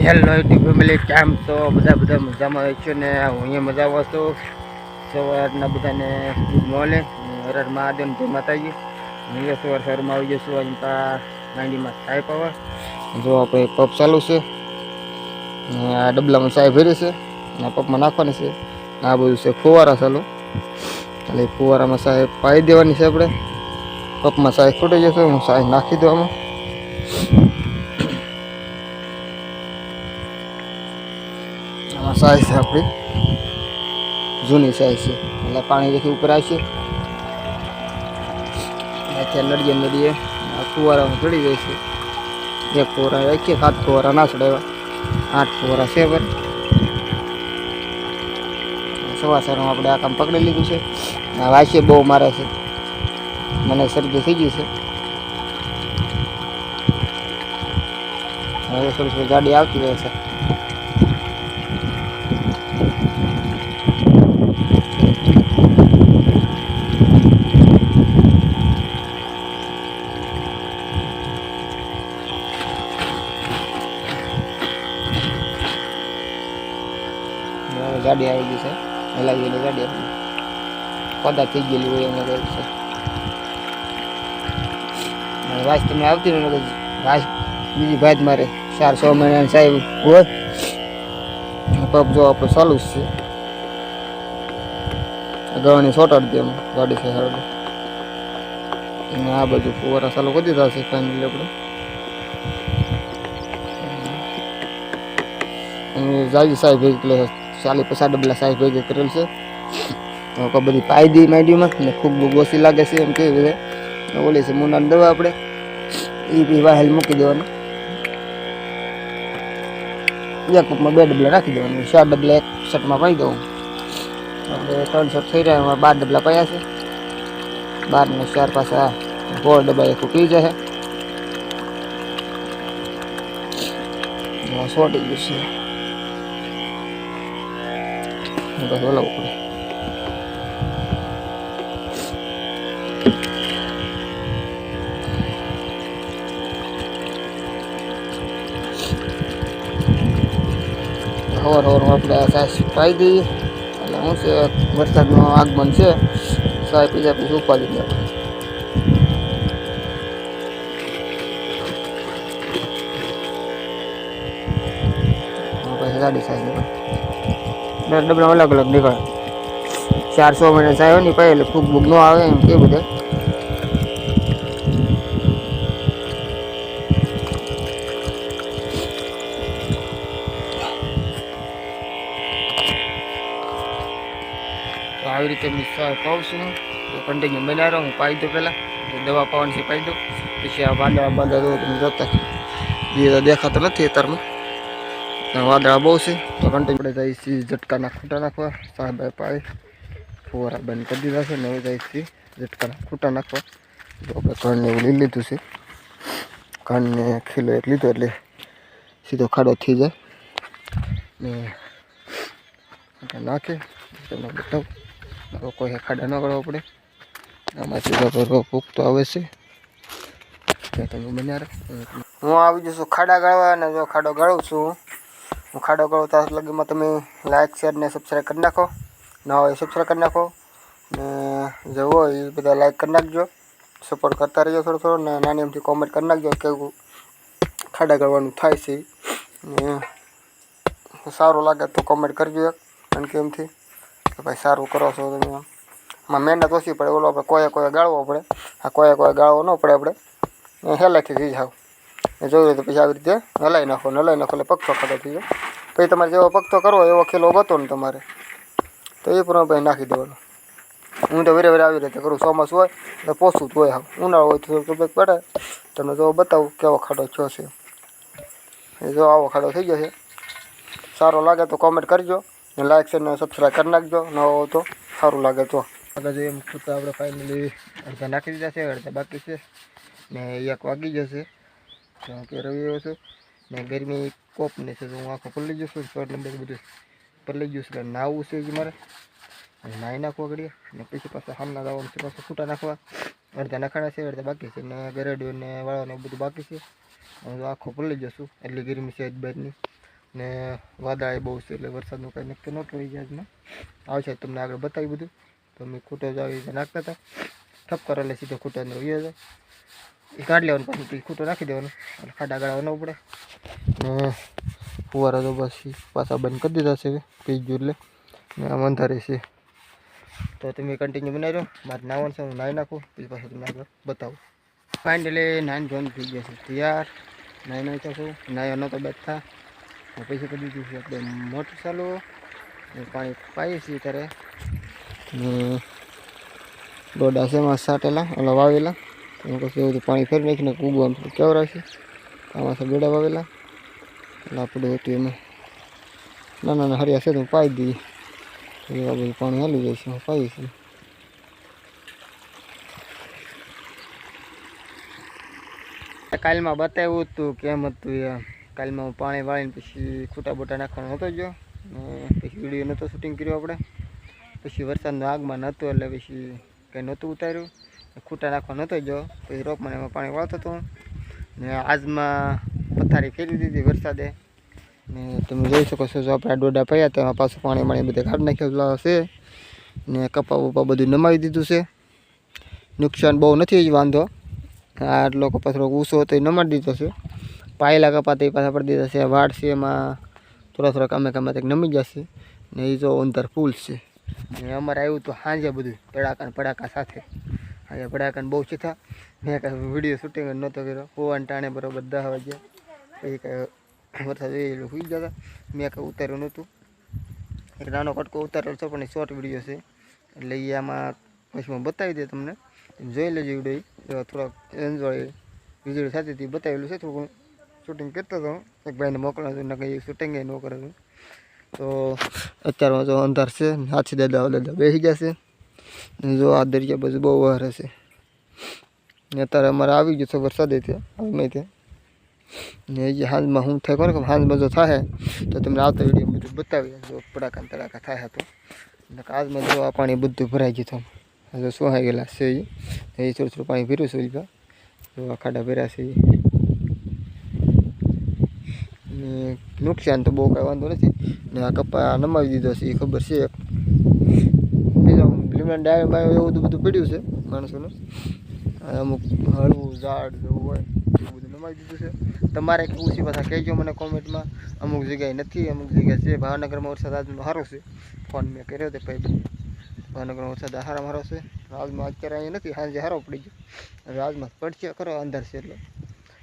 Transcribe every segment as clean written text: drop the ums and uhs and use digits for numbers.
Hello YouTube family, કેમ છો? બધા મજામાં હોય છે ને? હું અહીંયા મજામાં છું. સવારના બધાને ગુડ મોર્નિંગ, હર મહાદેવ, જય માતાજી. હું સવારમાં આવી જશું અહીંયા માંડીમાં ચાય પાવા. જો આપણે પપ ચાલુ છે, આ ડબલામાં ચાય ભરી છે, આ પપમાં નાખવાની છે. આ બધું છે ફુવારા ચાલુ, એટલે ફુવારામાં ચાય પાઈ દેવાની છે. આપણે પપમાં ચાય ખૂટી જશે, હું ચાય નાખી દઉં આમાં. આમાં ચાય છે આપણી જૂની ચાય છે, એટલે પાણી રેખી ઉપર આવશે. નડીએ નડીએ ફુવારામાં ચડી જાય છે. એક ફુવારા રાખીએ, 7 ફુવારા ના ચડાવ્યા, 8 ફુવારા છે. પર સવારમાં આપણે આ કામ પકડી લીધું છે. આ વાસી બહુ મારે છે, મને શરદી થઈ ગઈ છે. હવે થોડી ગાડી આવતી રહે છે. ગાડી આવી ગઈ છે, હલાવી ગયેલી ગાડી આવી ગઈ, પદા થઈ ગયેલી હોય એને કહે છે. વાસ તમે આવતી ને વાસ બીજી ભાત મારે 4-6 મહિના સાહેબ હોય. પપ જો આપણે ચાલુ જ છે, ગવાની સોટાડી દે એમ ગાડી છે સારું. અને આ બાજુ ફુવારા ચાલુ કરી દીધા છે ફાઇનલી આપણે. જાજી સાહેબ એટલે 40-50 ડબલા સાહેબ ભેગી કરેલ છે. તો બધી પાયદી માંડીમાં ને ખૂબ ઓછી લાગે છે એમ કેવી રીતે ઓલી છે મુનાની દવા આપણે એ બી વાહેલ મૂકી દેવાની. એક કપમાં 2 ડબલા રાખી દેવાનું, 4 ડબલા એક શર્ટમાં પાઈ દઉં. આપણે 3 શર્ટ થઈ રહ્યા, એમાં 12 ડબલા પાયા છે. 12 ને 4 પાછા 16 ડબ્બા એક પી જાય. સોટી ગયું છે, બસ હલાવવું પડે. હવારમાં આપણે સાસ પાઈ દઈએ. એટલે શું છે, વરસાદનું આગમન છે, સાય પીજા પછી ઉપાડી દે. પછી ગાડી સાય નીકળે, ડબલા અલગ અલગ નીકળે. 400 મહિના સાય હોય ને પાય એટલે ખૂબ બુક ન આવે એમ કે બધા. તો આવી રીતે મિક્સર પાઉં છું, કન્ટિન્યુ બનાવી રહ્યો. હું પાઈ દઉં પહેલાં, દવા પાવાની છે પાઈ દઉં, પછી આ વાદળા બાંધા તમે જોતા જે દેખાતો નથી અત્યારમાં. વાદળા બહુ છે તો કન્ટિન્યુ જાય છે ઝટકાના ખૂટા નાખવા. સાહેબ પાઈ ફુવારા બંધ કરી દીધા છે ને હવે જાય છે ઝટકાના ખૂટા નાખવા. તો આપણે ઘરને એવું લઈ લીધું છે, ઘરને ખીલો એક લીધો એટલે સીધો ખાડો થઈ જાય ને નાખે. તમને બતાવું, કોઈ ખાડા ન કરવા પડે. આમાં સીધો રોપ ઉગતો આવે છે, તમે બન્યા. હું આવી જશું ખાડા ગાળવા, અને જો ખાડો ગાળું છું હું ખાડો ગાળું ત્યાં લગીમાં તમે લાઇક શેર ને સબસ્ક્રાઈબ કરી નાખો. ન હોય સબસ્ક્રાઈબ કરી નાખો ને જે હોય એ બધા લાઈક કરી નાખજો, સપોર્ટ કરતા રહીજો થોડો થોડો. ને નાની એમથી કોમેન્ટ કરી નાખજો કેવું ખાડા ગાળવાનું થાય છે ને સારું લાગે તો કોમેન્ટ કરજો એક, કારણ કે એમથી કે ભાઈ સારું કરો છો તમે. આમાં મહેનત ઓછી પડે, ઓલો આપણે કોઈ ગાળવો પડે, આ કોઈ ગાળવો ન પડે. આપણે હેલાથી થઈ જાવ જોયું તો પછી આવી રીતે હલાવી નાખો એટલે પગતો ખાડો થઈ જાય. પછી તમારે જેવો પગતો કરવો એવો ખીલો ગતો ને તમારે તો એ પ્રમાણે ભાઈ નાખી દેવાનો. હું તો વેરે આવી રીતે કરું. ચોમાસું હોય એટલે પોસું જ હોય, ઉનાળો હોય તો પડે. તમને જો બતાવું કેવો ખાડો થયો છે. એ જો આવો ખાડો થઈ જશે. સારો લાગે તો કોમેન્ટ કરજો ને લાઈક છે ને સબસ્ક્રાઈબ કરી નાખજો, ન હોય તો સારું લાગે તો. આગળ એમ ખૂટા આપણે ફાઇનલી અડધા નાખી દીધા છે, અડધા બાકી છે ને 1 વાગી જશે. કે રહ્યો છું ને ગરમી કોપની છે તો હું આખો પલળી જશું. શોર્ટ નંબર બધું પલળી ગયું છે, નાવું છે જ મારે, નાહી નાખવા ઘડીએ ને પછી પાછા સામના જવાનું છે, પાછા ખૂટા નાખવા. અડધા નખાણા છે, અડધા બાકી છે ને ગરેડીઓ ને વાળવાનું બધું બાકી છે. હું આખો પલળી જશું, એટલી ગરમી છે જ બહારની. ને વાદળાએ બહુ છે એટલે વરસાદનું કંઈ નક્કી ન કહેવાય આજમાં આવશે. તમને આગળ બતાવી બધું. તો અમે ખૂટો જ આવી રીતે નાખતા હતા, ઠપ કરે એટલે સીધો ખૂટો અંદર વયો જાય. એ કાઢી લેવાનું, પાછું ખૂટો રાખી દેવાનું, એટલે ખાડા ગાળવા ન પડે. ને ફુવારા તો બસ પાછા બંધ કરી દીધા છે પી ગયું એટલે. ને આમ અંધારે છે તો તમે કન્ટિન્યુ બનાવી દો. મારે નાવાનું છે, હું નાહી નાખું, પછી પાછું તમને આગળ બતાવું. ફાઇનલી નાઈન જોન થઈ ગયા છે તૈયાર. નાઈ નાખ્યા છું, નાયો નહોતો બેઠા પછી કરી દીધું છે આપણે મોટર ચાલુ. પાણી પાઈએ છીએ ત્યારે ડોડા છે એમાં સાટેલા ઓલા વાવેલા. પછી એવું પાણી ફેરી નાખીને ઉગવા આમ કેવરાશે. આમાં છે ડોડા વાવેલા એટલે આપણે હતું એમાં નાના હરિયા છે તો પાઈ દઈએ. એવા બધું પાણી હાલી જાય છે, હું પાઈએ છીએ. કાલમાં બતાવ્યું હતું કેમ હતું એ. કાલમાં હું પાણી વાળીને પછી ખૂટા બોટા નાખવાનો હતો જો, પછી વિડીયો નહોતો શૂટિંગ કર્યો આપણે. પછી વરસાદનું આગમાં નહોતું એટલે પછી કંઈ નહોતું ઉતાર્યું. ખૂટા નાખવા નહોતો જો, પછી રોપમાં એમાં પાણી વાળતો હતો. ને આજમાં પથારી ફેરવી દીધી વરસાદે. ને તમે જોઈ શકો છો, જો આપણે ડોડા પડ્યા તેમાં પાછું પાણી માણી બધે કાઢી નાખ્યું છે. ને કપા બપા બધું નમાવી દીધું છે. નુકસાન બહુ નથી જ વાંધો. આટલો કપા થોડોક ઊંચો હતો એ નમાડી દીધો છે. પાયેલા કપા તો એ પાછા પડી દીધા છે. વાડ છે એમાં થોડા કામે તક નમી જશે. ને એ જો અંદર ફૂલ છે. ને અમારે આવ્યું તો સાંજે બધું પડાકા સાથે. આજે પડાકાને બહુ ચીથા. મેં કાંઈ વિડીયો શૂટિંગ જ નહોતો કર્યો. હોવાને ટાણે બરાબર 10 વાગ્યા. પછી કાંઈ વરસાદ એ સુઈ જતા. મેં કાંઈ ઉતાર્યું નહોતું. એક નાનો કટકો ઉતારેલો છે પણ એ શોર્ટ વિડીયો છે એટલે એ આમાં પછી હું બતાવી દે તમને. જોઈ લેજો વિડીયો. થોડાક એન્જોય વીજળી થતી હતી બતાવેલું છે. થોડું શૂટિંગ કરતો હતો, એક ભાઈને મોકલાતું હતું, ને કંઈ શૂટિંગ ન કરેલું. તો અત્યારમાં જો અંધાર છે, હાથી દાદા બેસી જશે. જો આ દરિયા બાજુ બહુ વાર હશે. ને અત્યારે અમારે આવી ગયું છે વરસાદ ત્યાં આવી નહીં ત્યાં. ને એ હાંજમાં હું થાય કોને હાંજમાં જો થાય તો તમને આવતા વિડીયો બધું બતાવી જો પડાકા તડાકા થાય તો. આજમાં જો આ પાણી બધું ભરાઈ ગયું હતું. જો સુહાઈ ગયેલા છે એ થોડું પાણી ભર્યું છે ઓલી જો આ ખાડા ભર્યા છે એ. ને નુકસાન તો બહુ કાંઈ વાંધો નથી. ને આ કપા નમાવી દીધો છે એ ખબર છે. લીમડા ડાયરમાં એવું બધું પડ્યું છે માણસોનું. અમુક હળવું ઝાડ જેવું હોય એવું બધું નમાવી દીધું છે. તમારે કેવું છે પાછા કહેજો મને કોમેન્ટમાં. અમુક જગ્યાએ નથી, અમુક જગ્યાએ છે. ભાવનગરમાં વરસાદ આજનો સારો છે. ફોન મેં કર્યો હતો ભાઈ. ભાવનગરમાં વરસાદ સારામાં સારો છે. આજમાં અત્યારે અહીંયા નથી, સાંજે સારો પડી ગયો. હવે આજમાં પડશે ખરો, અંધાર છે એટલે.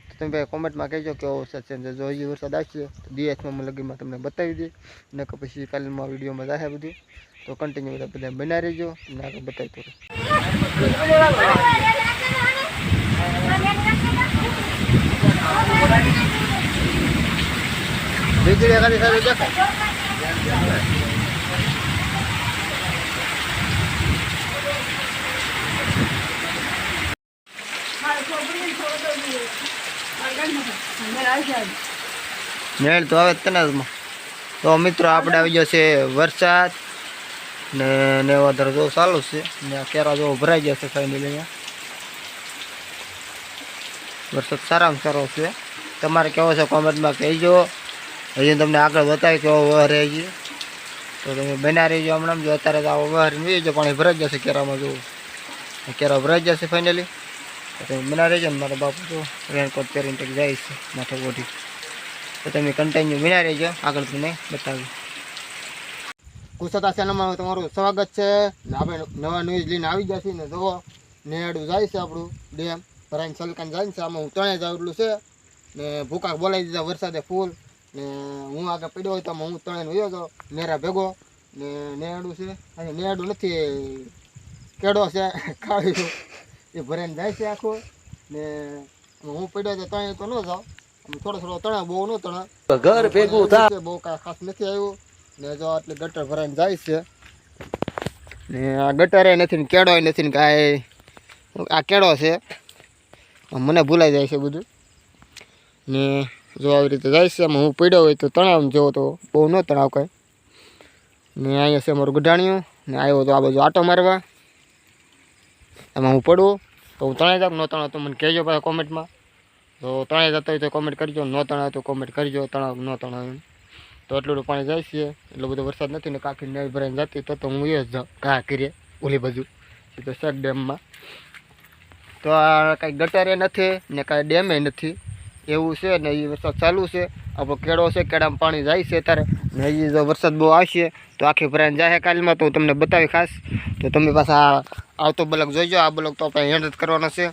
તો તમે ભાઈ કોમેન્ટમાં કહેજો કેવો વરસાદ છે. જો હજી વરસાદ આવશે તો દિવસમાં લગીમાં તમને બતાવી દે. ને પછી કાલમાં વિડીયોમાં જાય બધું. તો કન્ટિન્યુ બધા બનાવી રહેજો ને આગળ બતાવી તો. વીજળી ખાલી સારી દેખાય. મેળ તો આવે તને. તો મિત્રો આપણે આવી ગયો છે વરસાદ ને વધારે જો ચાલુ છે. ને આ કેરા જો ભરાઈ ગયા છે ફાઇનલી. અહીંયા વરસાદ સારામાં સારો છે. તમારે કેવો છે કોમેન્ટમાં કહેજો. હજી તમને આગળ બતાવી કેવો વહર રહી. તો તમે બના રહીજો હમણાં. જો અત્યારે તો આવો વહર નહીં જો પાણી ભરાઈ જશે કેરામાં. જો કેરા ભરાઈ જશે ફાઇનલી. તો તમે બના રહેજો ને. મારા બાપુ તો રેનકોટ પહેરીને કંઈક જાય છે માથે ઓઢી. તો તમે કન્ટિન્યુ બના રહેજો, આગળ તમને બતાવી. કુશતા ચેનલમાં તમારું સ્વાગત છે. આપણે નવા ન્યૂઝ લઈને આવી જશે ને. જો નેડું જાય છે આપણું ડેમ ભરાઈને સલકાન જાય છે. આમાં હું ત્રણે જ આવેલું છે. ને ભૂકા બોલાવી દીધા વરસાદે ફૂલ. ને હું આગળ પડ્યો હોય તો હું ત્રણે વયો હતો નેરા ભેગો. ને નેડું છે અને નેડું નથી, કેડો છે કાઢ્યું એ ભરાઈને જાય છે આખું. ને હું પડ્યો તો ત્રણે તો ન જાઉં, થોડો તણા બહુ ન તણા ઘર ભેગું થાય બહુ કાંઈ ખાસ નથી આવ્યું. ને જો આટલી ગટર ભરાઈને જાય છે. ને આ ગટરે નથી ને કેળો નથી ને કાંઈ. આ કેળો છે, મને ભૂલાઈ જાય છે બધું. ને જો આવી રીતે જાય છે. એમાં હું પડ્યો હોય તો તણાવ જોવો તો બહુ ન તણાવ કાંઈ. ને અહીંયા છે અમારું ગઢાણિયું. ને આવ્યો તો આ બાજુ આટો મારવા. એમાં હું પડું તો હું તણાઈ જાઉં, ન તણાવ તો મને કહેજો પાછા કોમેન્ટમાં. તો તણાઈ જતો હોય તો કોમેન્ટ કરજો, ન તણાવ તો કોમેન્ટ કરજો તણાવ ન તણાવ એમ. તો એટલું પાણી જાય છે, એટલો બધો વરસાદ નથી ને કાંકી નળ ભરાઈને જતી તો હું એ જ જાઉં ઘા કરીએ ઓલી બાજુ સીધો શેક ડેમમાં. તો આ કાંઈ ગટરે નથી ને કાંઈ ડેમે નથી એવું છે ને એ વરસાદ ચાલુ છે. આપણો કેળો છે, કેળામાં પાણી જાય છે અત્યારે ને હજી જો વરસાદ બહુ આવશે તો આખી ભરાઈને જાય કાલમાં તો હું તમને બતાવી ખાસ. તો તમે પાછા આવતો બ્લોક જોઈજો. આ બ્લોક તો આપણે એન્ડ જ કરવાનો છે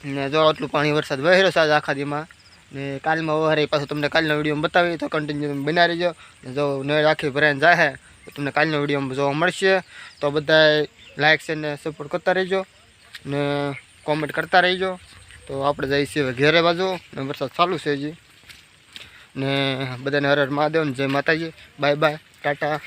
ને જો આટલું પાણી વરસાદ વહેરો છે આખા દીમાં ને કાલમાં વહારે પાછું તમને કાલના વિડીયોમાં બતાવી તો કન્ટિન્યુ તમે બના રહીજો. જો નળ આખી ભરાઈને જાય તો તમને કાલના વિડીયોમાં જોવા મળશે. તો બધા લાઇક છે ને સપોર્ટ કરતા રહીજો ને કોમેન્ટ કરતા રહીજો. તો આપણે જઈએ છીએ ઘેરે બાજુ ને વરસાદ ચાલુ છે હજી ને બધાને હર હર મહાદેવ ને જય માતાજી. Bye bye, Tata.